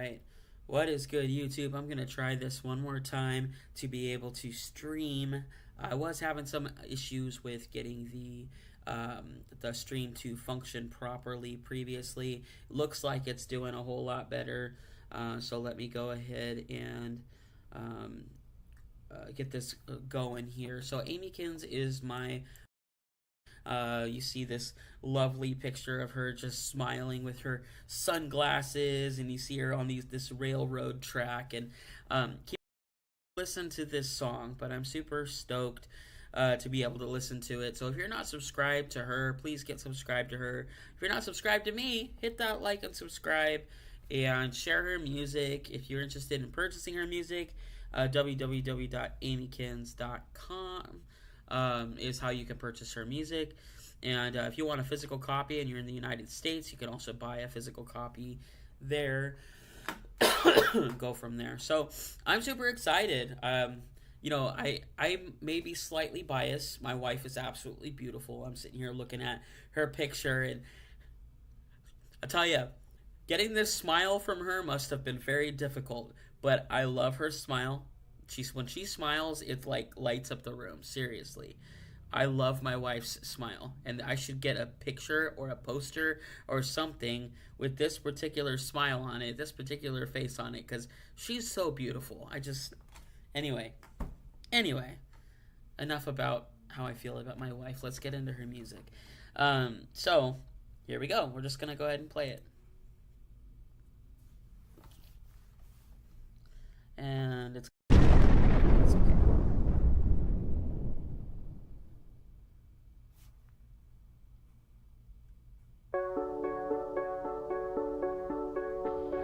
Alright, what is good, YouTube? I'm going to try this one more time to be able to stream. I was having some issues with getting the stream to function properly previously. Looks like it's doing a whole lot better. So let me go ahead and get this going here. So Amiekinz is my you see this lovely picture of her just smiling with her sunglasses, and you see her on this railroad track. And keep listen to this song, but I'm super stoked to be able to listen to it. So if you're not subscribed to her, please get subscribed to her. If you're not subscribed to me, hit that like and subscribe, and share her music. If you're interested in purchasing her music, www.amiekinz4ever is how you can purchase her music. And if you want a physical copy and you're in the United States, you can also buy a physical copy there. Go from there. So I'm super excited. You know, I may be slightly biased. My wife is absolutely beautiful. I'm sitting here looking at her picture, and I tell you, getting this smile from her must have been very difficult. But I love her smile. When she smiles, it like lights up the room. Seriously, I love my wife's smile, and I should get a picture or a poster or something with this particular smile on it, this particular face on it, because she's so beautiful. Anyway, enough about how I feel about my wife. Let's get into her music. So here we go. We're just gonna go ahead and play it. And it's okay.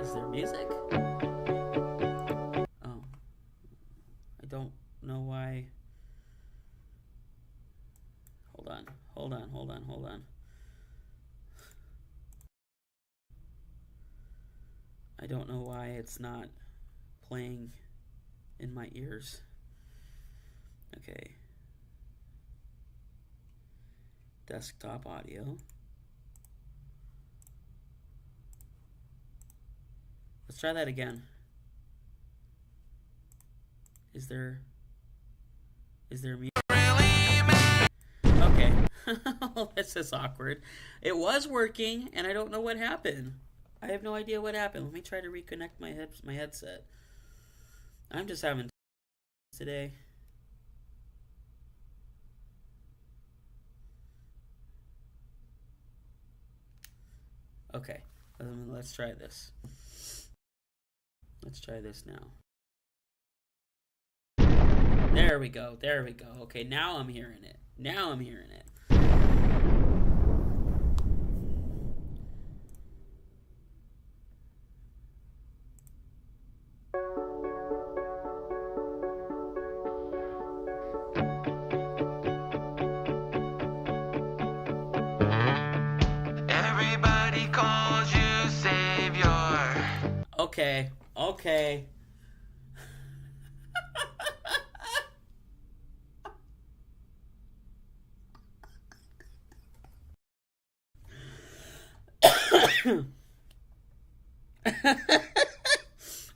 Is there music? Oh, I don't know why. Hold on. I don't know why it's not playing in my ears. Okay. Desktop audio. Let's try that again. Is there music? Okay. Well, this is awkward. It was working, and I don't know what happened. I have no idea what happened. Let me try to reconnect my headset. I'm just having today. Okay, let's try this. Let's try this now. There we go. Okay, now I'm hearing it. Everybody calls you savior. Okay.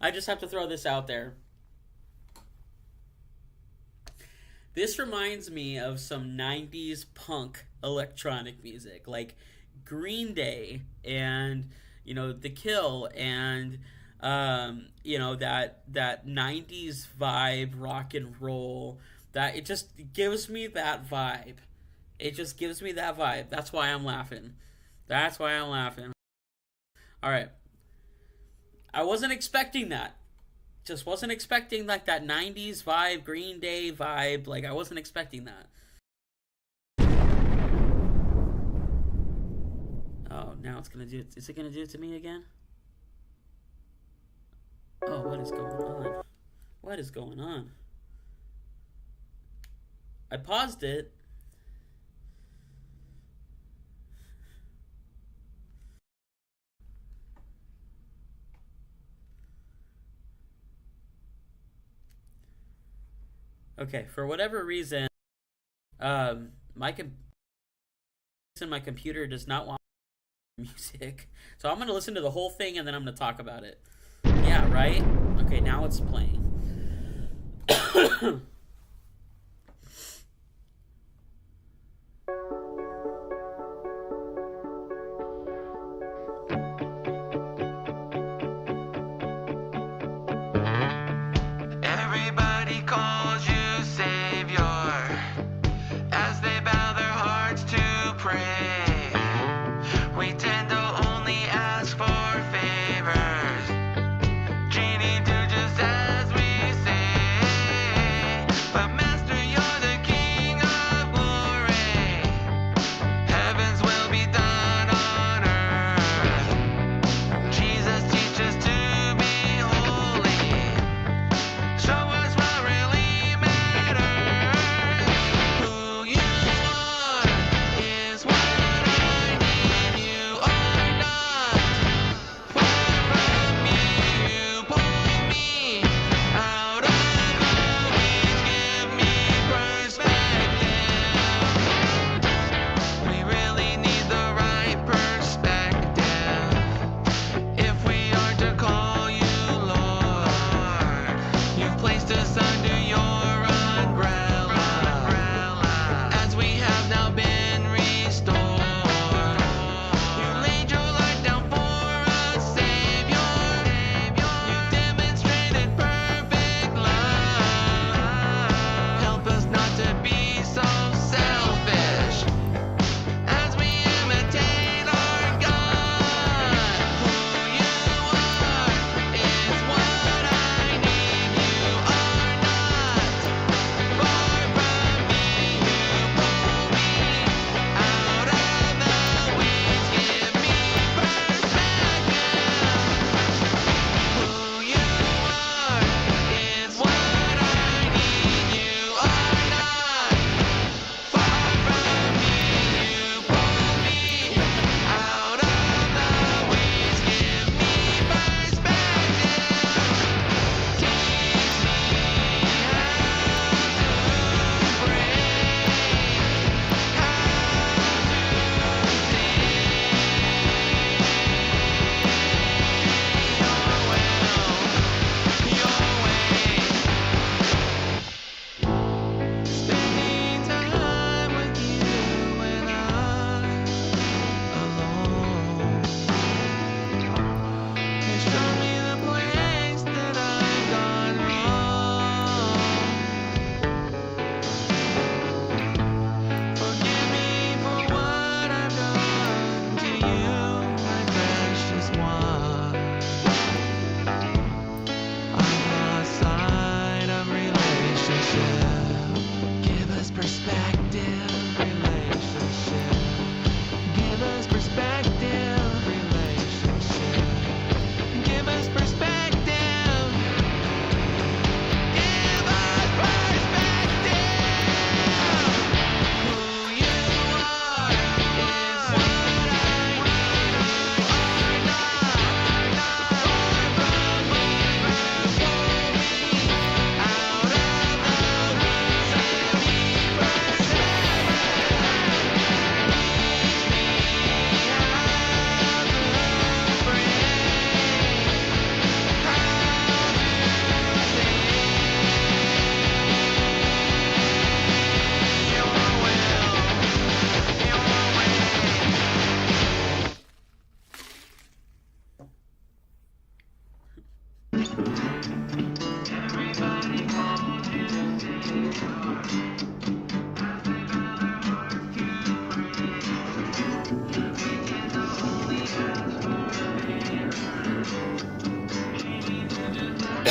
I just have to throw this out there. This reminds me of some 90s punk electronic music, like Green Day and, you know, The Kill, and you know, that 90s vibe, rock and roll. That it just gives me that vibe. That's why I'm laughing. All right. I wasn't expecting that. Just wasn't expecting like that 90s vibe, Green Day vibe. Like, I wasn't expecting that. Oh, now it's gonna do it. Is it gonna do it to me again? Oh, what is going on? I paused it. Okay, for whatever reason, my computer does not want music, so I'm gonna listen to the whole thing and then I'm gonna talk about it. Yeah, right? Okay, now it's playing. Everybody calls you Savior as they bow their hearts to pray. We tend to only ask for favors. Genie, do just as we say. But Master, you're the King of glory. Heaven's will be done on earth. Jesus, teach us to be holy. Show us what really matters. Who you are is what I need. You are not far from me. You pull me out of the weeds, give me perspective. We really need the right perspective if we are to call you Lord. You've placed us under your umbrella as we have now been restored. You laid your life down for us, Savior. You demonstrated perfect love. Help us not to be so selfish as we imitate our God. Who you are is what I need. You are not far from me. You pull me out of the weeds, give me perspective. Who you are is what I need. You are not far from me. You pull me out of the weeds, give me perspective. Teach me how to pray, spending time with you when I'm alone. You show me the place that I've gone wrong. Forgive me for what I've done to you, my precious one. I've lost sight of relationship. Give us perspective, relationship. Give us perspective, relationship. Give us perspective. Give us perspective. Who you are is what I need. You are not far from me. You pull me out of the weeds, give me perspective. Teach me how to pray, your will, your way. Everybody calls you Savior. As they bow their hearts to pray. We tend to only ask for favors. Genie, do just as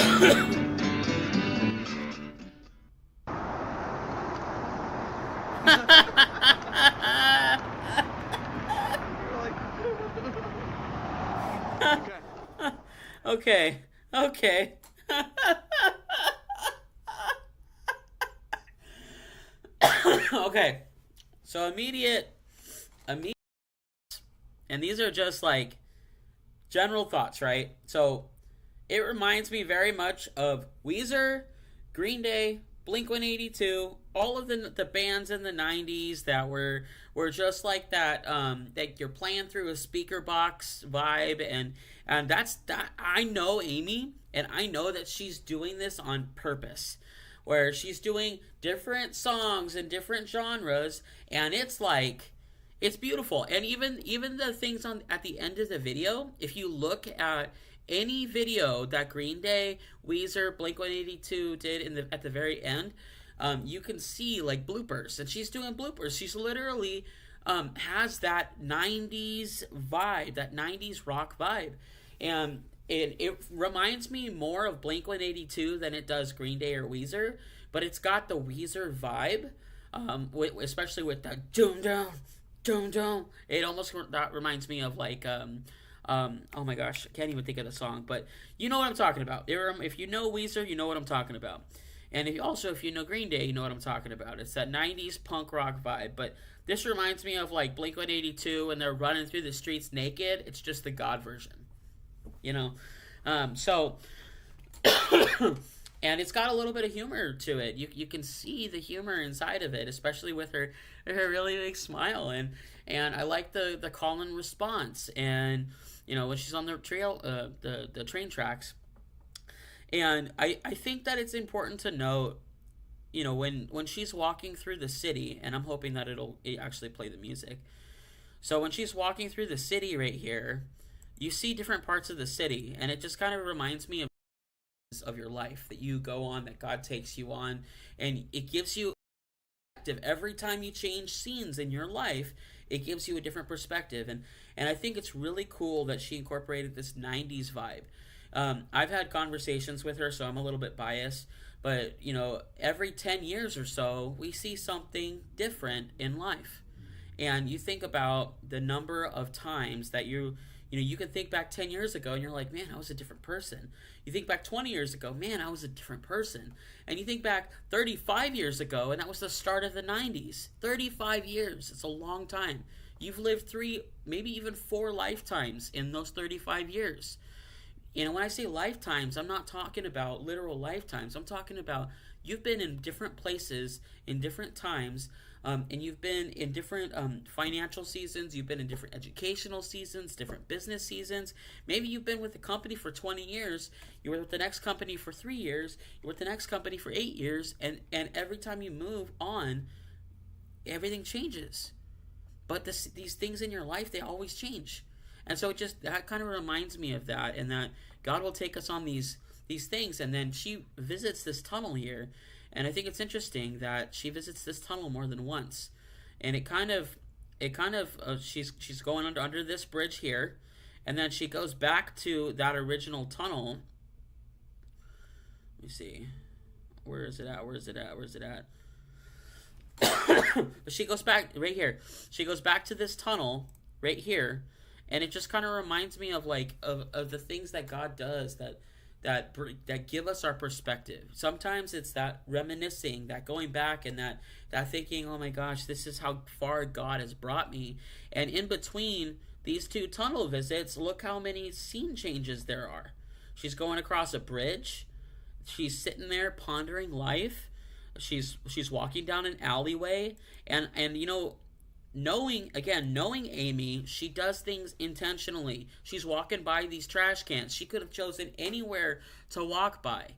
Okay. Okay. Okay. So immediate, and these are just like general thoughts, right? So it reminds me very much of Weezer, Green Day, Blink 182, all of the bands in the 90s that were just like that, that you're playing through a speaker box vibe. And that's that. I know Amy, and I know that she's doing this on purpose, where she's doing different songs and different genres, and it's like, it's beautiful. And even the things on at the end of the video, if you look at any video that Green Day, Weezer, Blink-182 did at the very end, you can see like bloopers, and she's doing bloopers. She's literally has that 90s vibe, that 90s rock vibe. And it reminds me more of Blink-182 than it does Green Day or Weezer, but it's got the Weezer vibe, especially with the doom down, doom down. It almost that reminds me of like, oh my gosh, I can't even think of the song, but you know what I'm talking about. If you know Weezer, you know what I'm talking about. And if you know Green Day, you know what I'm talking about. It's that 90s punk rock vibe. But this reminds me of like Blink-182 and they're running through the streets naked. It's just the God version, you know? So, and it's got a little bit of humor to it. You can see the humor inside of it, especially with her really big smile. And I like the call and response. And, you know, when she's on the the train tracks. And I think that it's important to note, you know, when she's walking through the city, and I'm hoping that it actually play the music. So when she's walking through the city right here, you see different parts of the city, and it just kind of reminds me of your life that you go on, that God takes you on, and it gives you perspective. Every time you change scenes in your life, it gives you a different perspective. And I think it's really cool that she incorporated this 90s vibe. I've had conversations with her, so I'm a little bit biased, but, you know, every 10 years or so, we see something different in life. And you think about the number of times that you can think back 10 years ago and you're like, man, I was a different person. You think back 20 years ago, man, I was a different person. And you think back 35 years ago, and that was the start of the 90s. 35 years, it's a long time. You've lived 3, maybe even 4 lifetimes in those 35 years. You know, when I say lifetimes, I'm not talking about literal lifetimes. I'm talking about you've been in different places in different times, and you've been in different financial seasons. You've been in different educational seasons, different business seasons. Maybe you've been with the company for 20 years. You were with the next company for 3 years. You were with the next company for 8 years. And every time you move on, everything changes. But these things in your life, they always change. And so that kind of reminds me of that, and that God will take us on these things. And then she visits this tunnel here, and I think it's interesting that she visits this tunnel more than once. And she's going under this bridge here, and then she goes back to that original tunnel. Let me see, where is it at? But she goes back right here. She goes back to this tunnel right here. And it just kind of reminds me of like of the things that God does that give us our perspective. Sometimes it's that reminiscing, that going back, and that thinking, oh my gosh, this is how far God has brought me. And in between these 2 tunnel visits, look how many scene changes there are. She's going across a bridge. She's sitting there pondering life. She's walking down an alleyway, and you know, knowing Amy, she does things intentionally. She's walking by these trash cans. She could have chosen anywhere to walk by.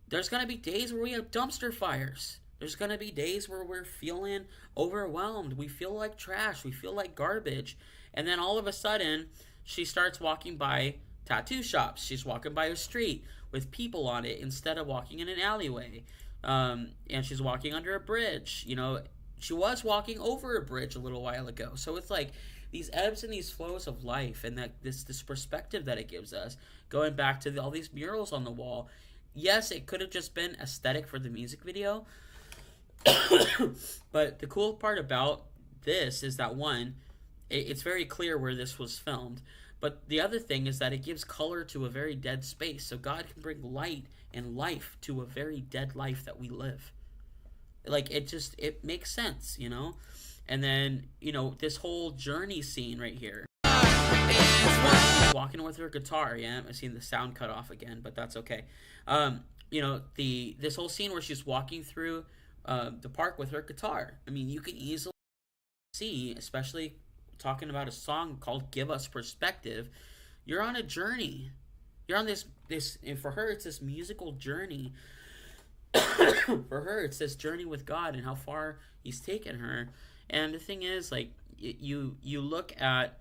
There's going to be days where we have dumpster fires. There's going to be days where we're feeling overwhelmed. We feel like trash. We feel like garbage. And then all of a sudden, she starts walking by tattoo shops. She's walking by a street with people on it instead of walking in an alleyway. And she's walking under a bridge, you know. She was walking over a bridge a little while ago. So it's like these ebbs and these flows of life, and that this perspective that it gives us, going back to all these murals on the wall. Yes, it could have just been aesthetic for the music video. But the cool part about this is that, one, it's very clear where this was filmed. But the other thing is that it gives color to a very dead space. So God can bring light and life to a very dead life that we live. Like, it makes sense, you know? And then, you know, this whole journey scene right here. Walking with her guitar, yeah? I've seen the sound cut off again, but that's okay. You know, this whole scene where she's walking through the park with her guitar. I mean, you can easily see, especially talking about a song called "Give Us Perspective," you're on a journey. You're on this, and for her, it's this musical journey. For her, it's this journey with God and how far He's taken her. And the thing is, like, you look at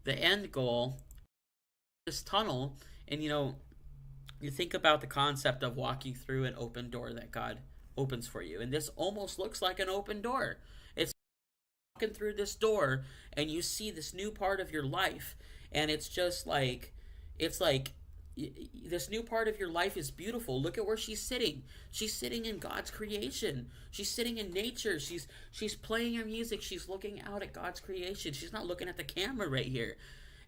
the end goal, this tunnel, and you think about the concept of walking through an open door that God opens for you, and this almost looks like an open door. It's walking through this door, and you see this new part of your life, and it's just like, this new part of your life is beautiful. Look at where she's sitting. She's sitting in God's creation. She's sitting in nature. She's playing her music. She's looking out at God's creation. She's not looking at the camera right here.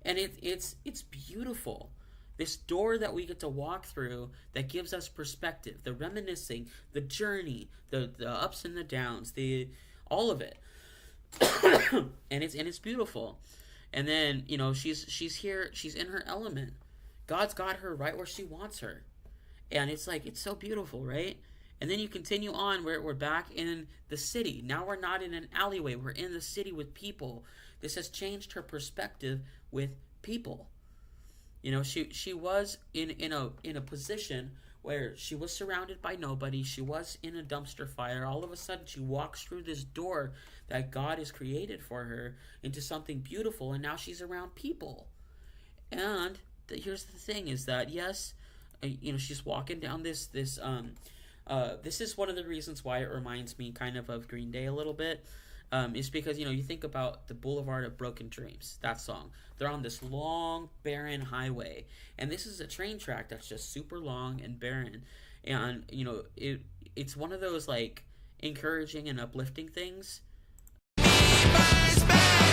And it's beautiful. This door that we get to walk through that gives us perspective, the reminiscing, the journey, the ups and the downs, all of it. and it's beautiful. And then, she's here, she's in her element. God's got her right where she wants her. And it's so beautiful, right? And then you continue on, we're back in the city. Now we're not in an alleyway, we're in the city with people. This has changed her perspective with people. She was in a position where she was surrounded by nobody. She was in a dumpster fire. All of a sudden, she walks through this door that God has created for her into something beautiful, and now she's around people. And here's the thing: is that yes, she's walking down this. This is one of the reasons why it reminds me kind of Green Day a little bit. Is because you think about the Boulevard of Broken Dreams, that song. They're on this long, barren highway, and this is a train track that's just super long and barren. And it's one of those encouraging and uplifting things. I'm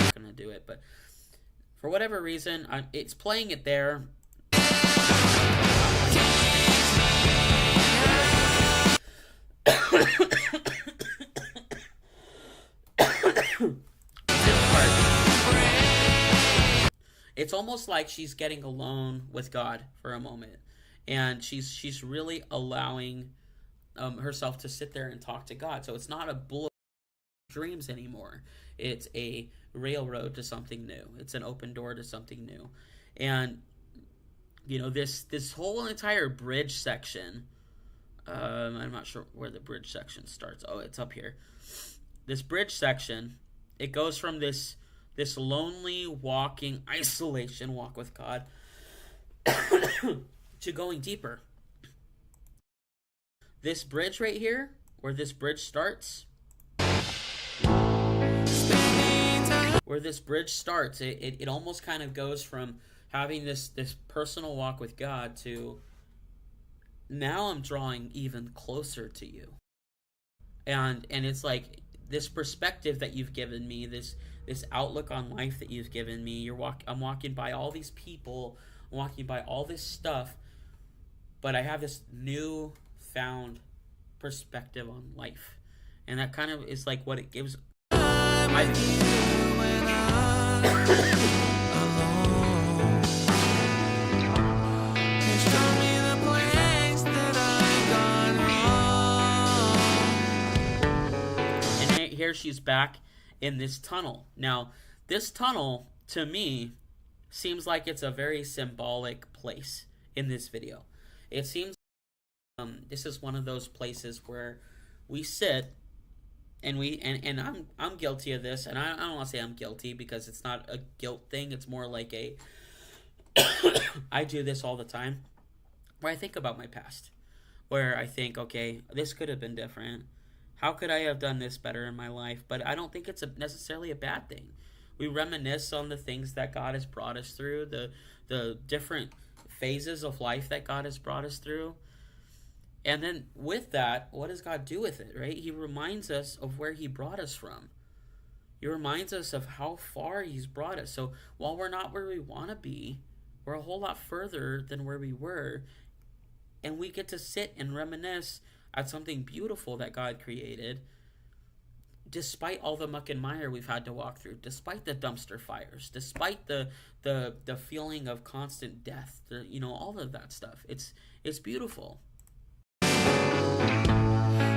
not gonna do it, but for whatever reason, it's playing it there. It's almost like she's getting alone with God for a moment, and she's really allowing herself to sit there and talk to God. So it's not a boulevard of dreams anymore. It's a railroad to something new. It's an open door to something new. And this whole entire bridge section, I'm not sure where the bridge section starts. Oh, it's up here. This bridge section, it goes from this lonely walking isolation walk with God to going deeper. This bridge right here, where this bridge starts, it almost kind of goes from having this personal walk with God to now I'm drawing even closer to you. And it's like this perspective that you've given me, this outlook on life that you've given me. I'm walking by all these people, I'm walking by all this stuff, but I have this new found perspective on life, and that kind of is like what it gives. And here she's back in this tunnel. Now, this tunnel, to me, seems like it's a very symbolic place in this video. It seems this is one of those places where we sit and I'm guilty of this, and I don't want to say I'm guilty because it's not a guilt thing. It's more like I do this all the time, where I think about my past, where I think, okay, this could have been different. How could I have done this better in my life? But I don't think it's necessarily a bad thing. We reminisce on the things that God has brought us through, the different phases of life that God has brought us through. And then with that, what does God do with it, right? He reminds us of where He brought us from. He reminds us of how far He's brought us. So while we're not where we want to be, we're a whole lot further than where we were. And we get to sit and reminisce at something beautiful that God created, despite all the muck and mire we've had to walk through, despite the dumpster fires, despite the feeling of constant death, all of that stuff. It's beautiful.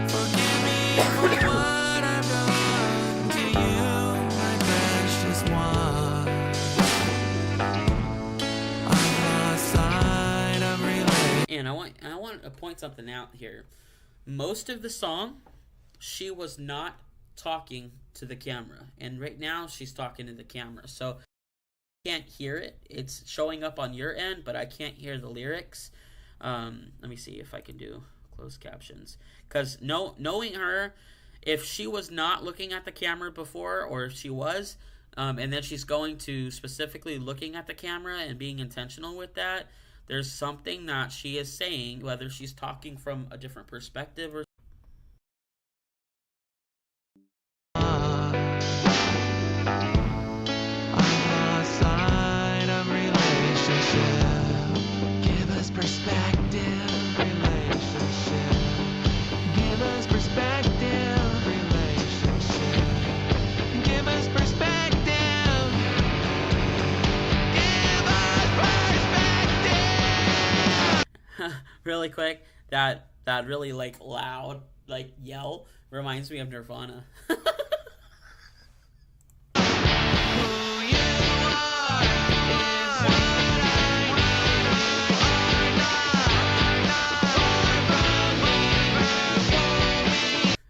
Forgive me for what I've done to you, my precious one. I've lost sight of relation. And I want to point something out here. Most of the song, she was not talking to the camera, and right now she's talking to the camera, so I can't hear it. It's showing up on your end, but I can't hear the lyrics. Let me see if I can do closed captions, because knowing her, if she was not looking at the camera before, or if she was, and then she's going to specifically looking at the camera and being intentional with that, there's something that she is saying, whether she's talking from a different perspective or Perspective, relationship. Give us perspective, relationship. Give us perspective. Give us perspective. really quick, that really like loud like yell reminds me of Nirvana.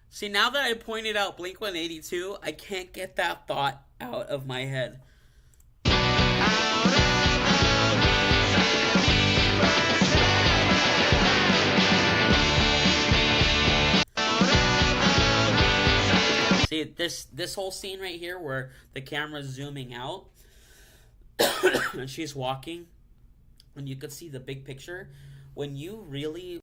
See, now that I pointed out Blink-182, I can't get that thought out of my head. See, this whole scene right here where the camera's zooming out and she's walking, and you could see the big picture. When you really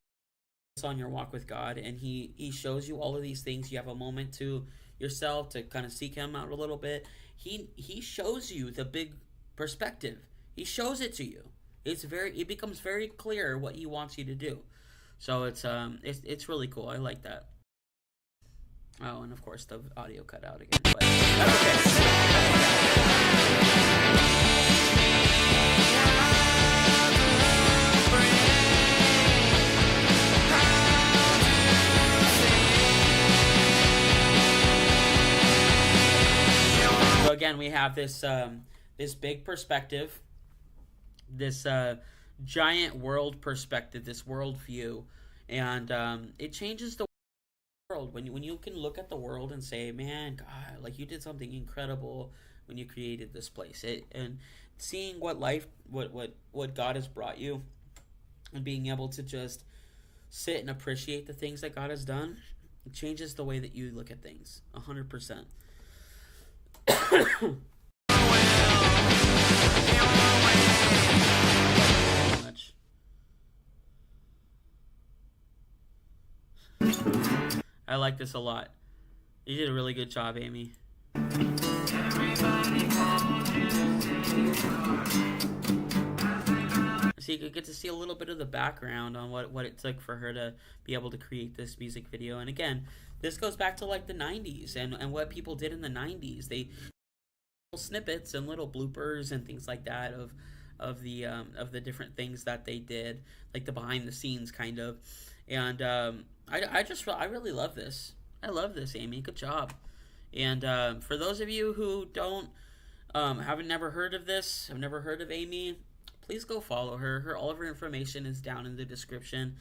on your walk with God, and he shows you all of these things, you have a moment to yourself to kind of seek him out a little bit. He shows you the big perspective. He shows it to you. It becomes very clear what he wants you to do. So it's really cool. I like that. Oh, and of course the audio cut out again, but that's okay. So again, we have this this big perspective, this giant world perspective, this world view, and it changes the world when you can look at the world and say, man, God, like you did something incredible when you created this place. And seeing what God has brought you, and being able to just sit and appreciate the things that God has done, it changes the way that you look at things 100%. I like this a lot. You did a really good job, Amy. So you could get to see a little bit of the background on what it took for her to be able to create this music video. And again, this goes back to like the 90s and what people did in the 90s. They snippets and little bloopers and things like that of the different things that they did, like the behind the scenes kind of. And I really love this. I love this, Amy. Good job. And for those of you who haven't never heard of this, have never heard of Amy, please go follow her. All of her information is down in the description.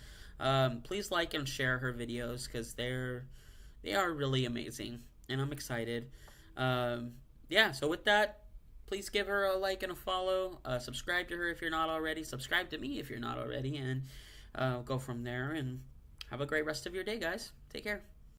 Please like and share her videos because they are really amazing, and I'm excited. Yeah, so with that, please give her a like and a follow. Subscribe to her if you're not already. Subscribe to me if you're not already, and go from there. And have a great rest of your day, guys. Take care.